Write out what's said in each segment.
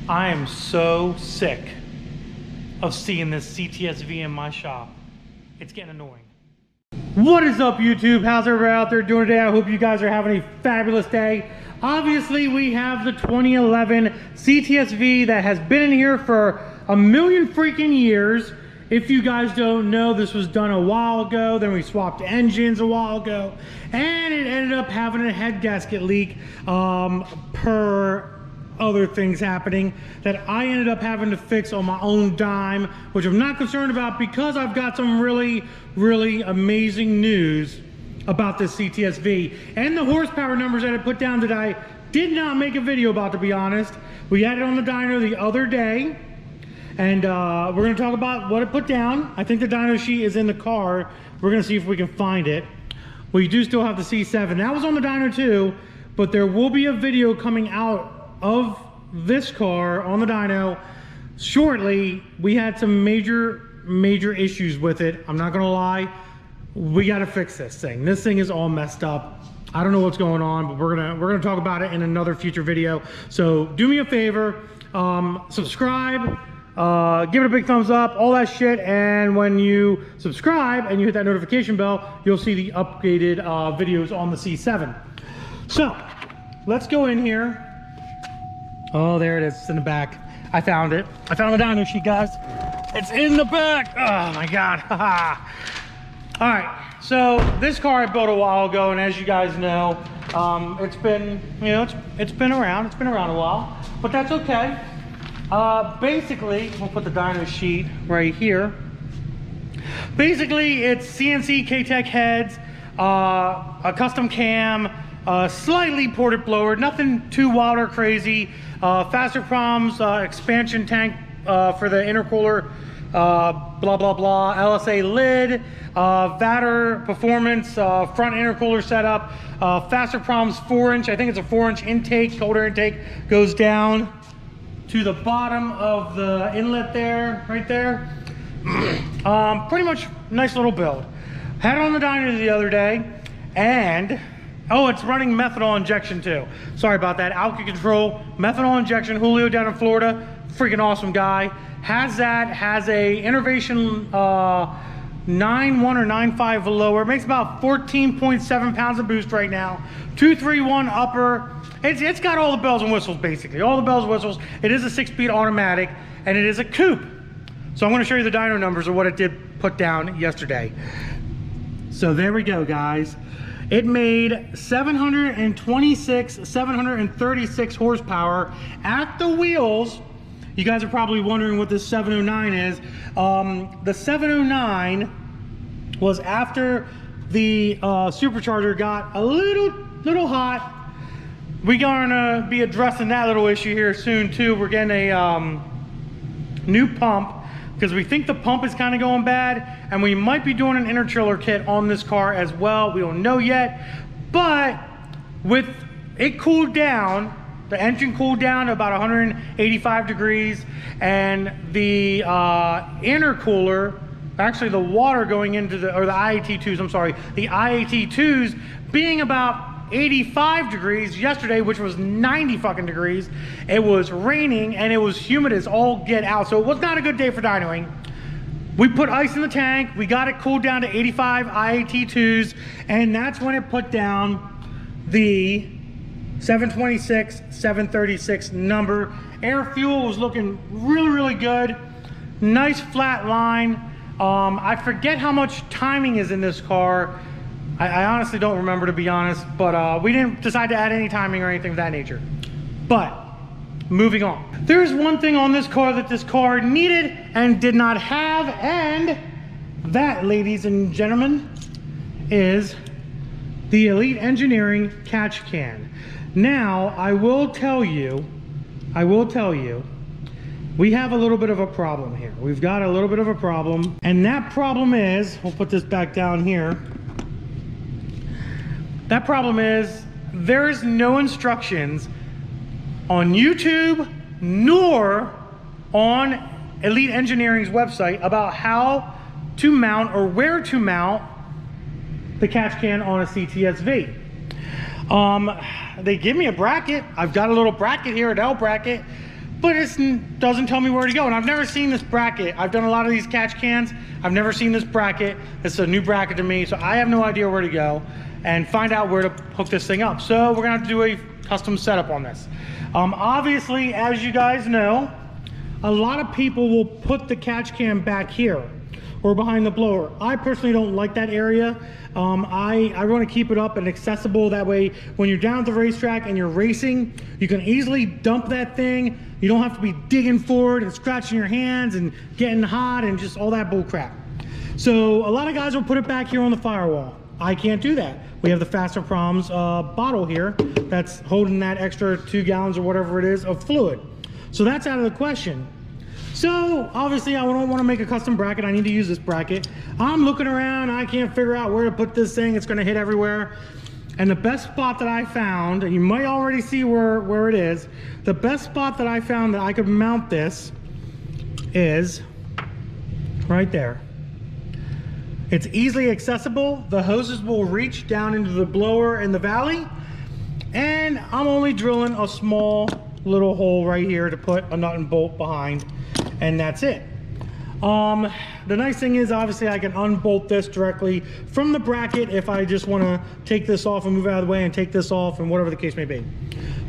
I am so sick of seeing this Cts-V in my shop. It's getting annoying. What is up, YouTube? How's everybody out there doing today? I hope you guys are having a fabulous day. Obviously, we have the 2011 Cts-V that has been in here for a million freaking years. If you guys don't know, this was done a while ago. Then we swapped engines a while ago, and it ended up having a head gasket leak per other things happening that I ended up having to fix on my own dime, which I'm not concerned about because I've got some really amazing news about this Cts-V and the horsepower numbers that I put down that I did not make a video about, to be honest. We had it on the dyno the other day, and we're going to talk about what it put down. I think the dyno sheet is in the car. We're going to see if we can find it. We do still have the C7. That was on the dyno too, but there will be a video coming out of this car on the dyno shortly. We had some major issues with it. I'm not gonna lie. We got to fix this thing. This thing is all messed up. I don't know what's going on, but we're gonna talk about it in another future video. So do me a favor, subscribe, give it a big thumbs up, all that shit. And when you subscribe and you hit that notification bell, you'll see the updated videos on the C7. So let's go in here. Oh, there it is. It's in the back. I found it. I found the dyno sheet, guys. It's in the back. Oh my god. All right. So this car I built a while ago, and as you guys know, it's been, you know, it's been around. It's been around a while, but that's okay. Basically, we'll put the dyno sheet right here. Basically, it's CNC K-Tech heads, a custom cam, slightly ported blower, nothing too wild or crazy. Faster proms, expansion tank for the intercooler, blah blah blah, LSA lid, Vatrer Performance front intercooler setup, faster proms 4-inch, I think it's a 4-inch intake, cold air intake, goes down to the bottom of the inlet there, right there. Pretty much nice little build. Had it on the dyno the other day, and oh, it's running methanol injection too. Sorry about that. Alky control, methanol injection. Julio down in Florida, freaking awesome guy. Has that, has a Innovation 9.1 or 9.5 lower. Makes about 14.7 pounds of boost right now. 231 upper. It's got all the bells and whistles, basically. All the bells and whistles. It is a 6-speed automatic, and it is a coupe. So I'm going to show you the dyno numbers of what it did put down yesterday. So there we go, guys. It made 736 horsepower at the wheels. You guys are probably wondering what this 709 is. The 709 was after the supercharger got a little hot. We're gonna be addressing that little issue here soon too. We're getting a new pump, because we think the pump is kind of going bad, and we might be doing an interchiller kit on this car as well. We don't know yet, but with it cooled down, the engine cooled down to about 185 degrees, and the intercooler, actually the water going into the, or the IAT2s, I'm sorry, the IAT2s being about 85 degrees yesterday, which was 90 fucking degrees. It was raining and it was humid as all get out, so it was not a good day for dynoing. We put ice in the tank, we got it cooled down to 85 IAT2s, and that's when it put down the 726, 736 number. Air fuel was looking really good. Nice flat line. I forget how much timing is in this car. I honestly don't remember, to be honest, but we didn't decide to add any timing or anything of that nature. But moving on. There's one thing on this car that this car needed and did not have, and that, ladies and gentlemen, is the Elite Engineering catch can. Now, I will tell you, we have a little bit of a problem here. We've got a little bit of a problem, and that problem is, we'll put this back down here. That problem is there is no instructions on YouTube nor on Elite Engineering's website about how to mount or where to mount the catch can on a Cts-V. They give me a bracket. I've got a little bracket here, an L bracket, but it doesn't tell me where to go. And I've never seen this bracket. I've done a lot of these catch cans. I've never seen this bracket. It's a new bracket to me, so I have no idea where to go and find out where to hook this thing up. So we're gonna have to do a custom setup on this. Obviously, as you guys know, a lot of people will put the catch cam back here or behind the blower. I personally don't like that area. I want to keep it up and accessible. That way, when you're down at the racetrack and you're racing, you can easily dump that thing. You don't have to be digging for it and scratching your hands and getting hot and just all that bull crap. So a lot of guys will put it back here on the firewall. I can't do that. We have the Faster Proms bottle here that's holding that extra 2 gallons or whatever it is of fluid. So that's out of the question. So obviously I don't want to make a custom bracket. I need to use this bracket. I'm looking around. I can't figure out where to put this thing. It's going to hit everywhere. And the best spot that I found, and you might already see where it is, the best spot that I found that I could mount this is right there. It's easily accessible. The hoses will reach down into the blower in the valley. And I'm only drilling a small little hole right here to put a nut and bolt behind, and that's it. The nice thing is, obviously, I can unbolt this directly from the bracket if I just want to take this off and move out of the way and take this off and whatever the case may be.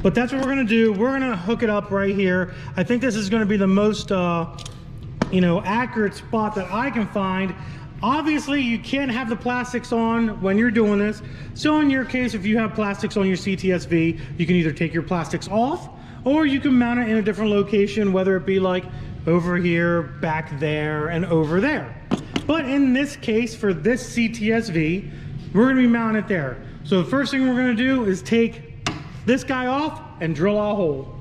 But that's what we're going to do. We're going to hook it up right here. I think this is going to be the most accurate spot that I can find. Obviously, you can't have the plastics on when you're doing this. So in your case, if you have plastics on your Cts-V, you can either take your plastics off, or you can mount it in a different location, whether it be like over here, back there, and over there. But in this case, for this Cts-V, we're gonna be mounting it there. So the first thing we're gonna do is take this guy off and drill a hole.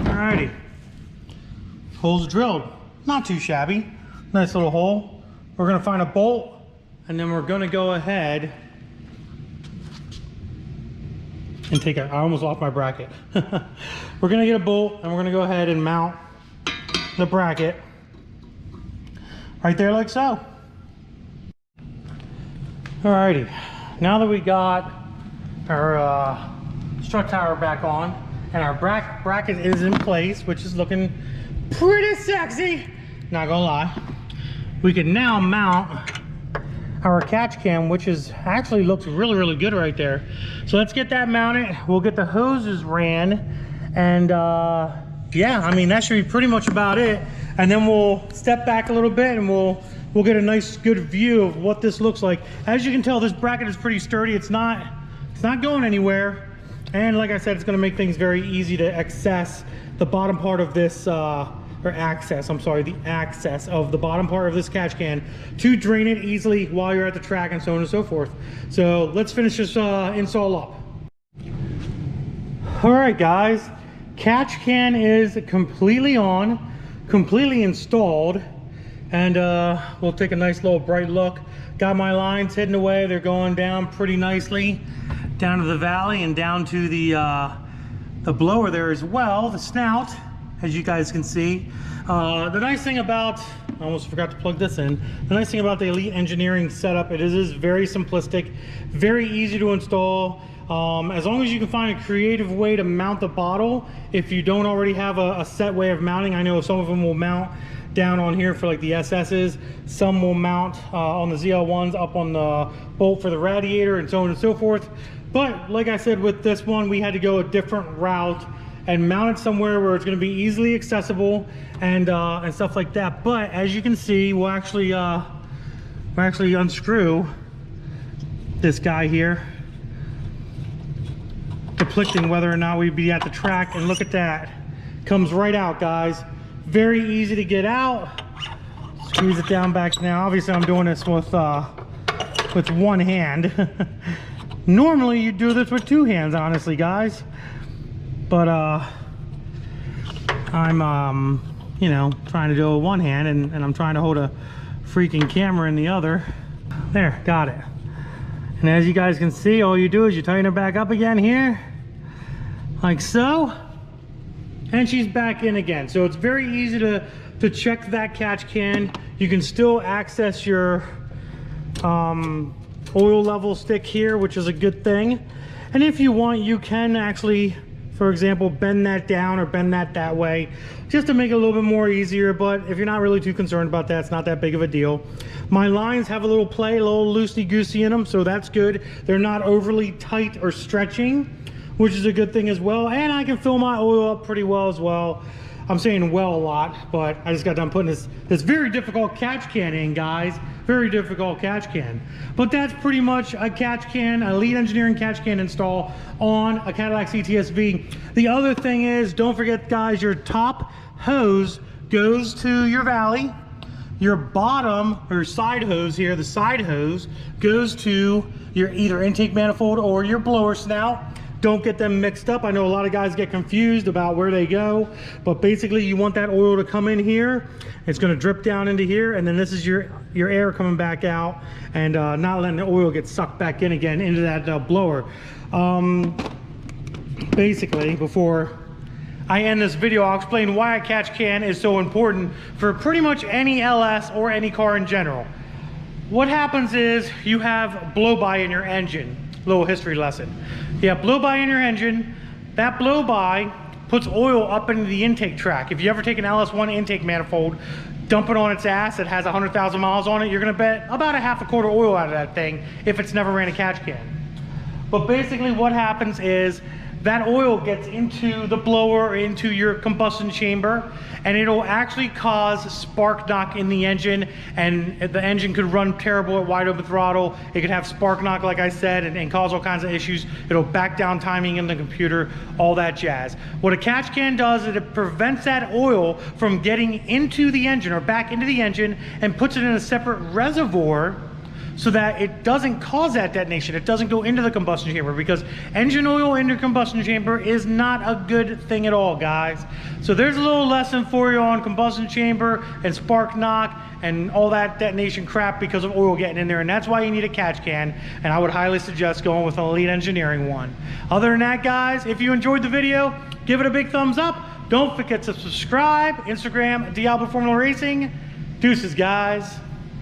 Alrighty, hole's drilled, not too shabby, nice little hole. We're gonna find a bolt, and then we're gonna go ahead and take it. I almost lost my bracket. We're gonna get a bolt, and we're gonna go ahead and mount the bracket right there like so. Alrighty, now that we got our strut tower back on, and our bracket is in place, which is looking pretty sexy, not gonna lie, we can now mount our catch cam, which is actually looks really good right there. So let's get that mounted. We'll get the hoses ran, and yeah, I mean, that should be pretty much about it. And then we'll step back a little bit, and we'll get a nice good view of what this looks like. As you can tell, this bracket is pretty sturdy. It's not going anywhere. And like I said, it's going to make things very easy to access the bottom part of this, the access of the bottom part of this catch can to drain it easily while you're at the track and so on and so forth. So let's finish this install up. All right, guys, catch can is completely on, completely installed, and we'll take a nice little bright look. Got my lines hidden away. They're going down pretty nicely down to the valley and down to the blower there as well, the snout, as you guys can see. The nice thing about, I almost forgot to plug this in, the nice thing about the Elite Engineering setup, it is very simplistic, very easy to install. As long as you can find a creative way to mount the bottle, if you don't already have a set way of mounting. I know some of them will mount down on here for like the SS's, some will mount on the ZL1s up on the bolt for the radiator and so on and so forth. But like I said, with this one, we had to go a different route and mount it somewhere where it's going to be easily accessible and stuff like that. But as you can see, we'll actually unscrew this guy here, depicting whether or not we'd be at the track. And look at that, comes right out, guys. Very easy to get out. Squeeze it down back. Now obviously I'm doing this with with one hand. Normally you do this with two hands, honestly, guys. But I'm you know, trying to do it with one hand, and I'm trying to hold a freaking camera in the other. There, got it. And as you guys can see, all you do is you tighten her back up again here, like so, and she's back in again. So it's very easy to check that catch can. You can still access your oil level stick here, which is a good thing. And if you want, you can actually, for example, bend that down or bend that way, just to make it a little bit more easier. But if you're not really too concerned about that, it's not that big of a deal. My lines have a little play, a little loosey-goosey in them, so that's good. They're not overly tight or stretching, which is a good thing as well. And I can fill my oil up pretty well as well. I'm saying well a lot, but I just got done putting this very difficult catch can in, guys. Very difficult catch can. But that's pretty much a catch can, a lead engineering catch can install on a Cadillac Cts-V. The other thing is, don't forget, guys, your top hose goes to your valley. Your bottom or side hose here, the side hose, goes to your either intake manifold or your blower snout. Don't get them mixed up. I know a lot of guys get confused about where they go, but basically you want that oil to come in here. It's gonna drip down into here, and then this is your air coming back out, and not letting the oil get sucked back in again into that blower. Basically, before I end this video, I'll explain why a catch can is so important for pretty much any LS or any car in general. What happens is you have blow-by in your engine. Little history lesson. You have blow-by in your engine. That blow-by puts oil up into the intake track. If you ever take an LS1 intake manifold, dump it on its ass, it has 100,000 miles on it, you're gonna bet about a half a quart of oil out of that thing if it's never ran a catch can. But basically what happens is that oil gets into the blower or into your combustion chamber, and it'll actually cause spark knock in the engine, and the engine could run terrible at wide open throttle. It could have spark knock, like I said, and cause all kinds of issues. It'll back down timing in the computer, all that jazz. What a catch can does is it prevents that oil from getting into the engine or back into the engine, and puts it in a separate reservoir so that it doesn't cause that detonation. It doesn't go into the combustion chamber, because engine oil in your combustion chamber is not a good thing at all, guys. So there's a little lesson for you on combustion chamber and spark knock and all that detonation crap because of oil getting in there, and that's why you need a catch can, and I would highly suggest going with an Elite Engineering one. Other than that, guys, if you enjoyed the video, give it a big thumbs up. Don't forget to subscribe. Instagram, DL Performance Racing. Deuces, guys.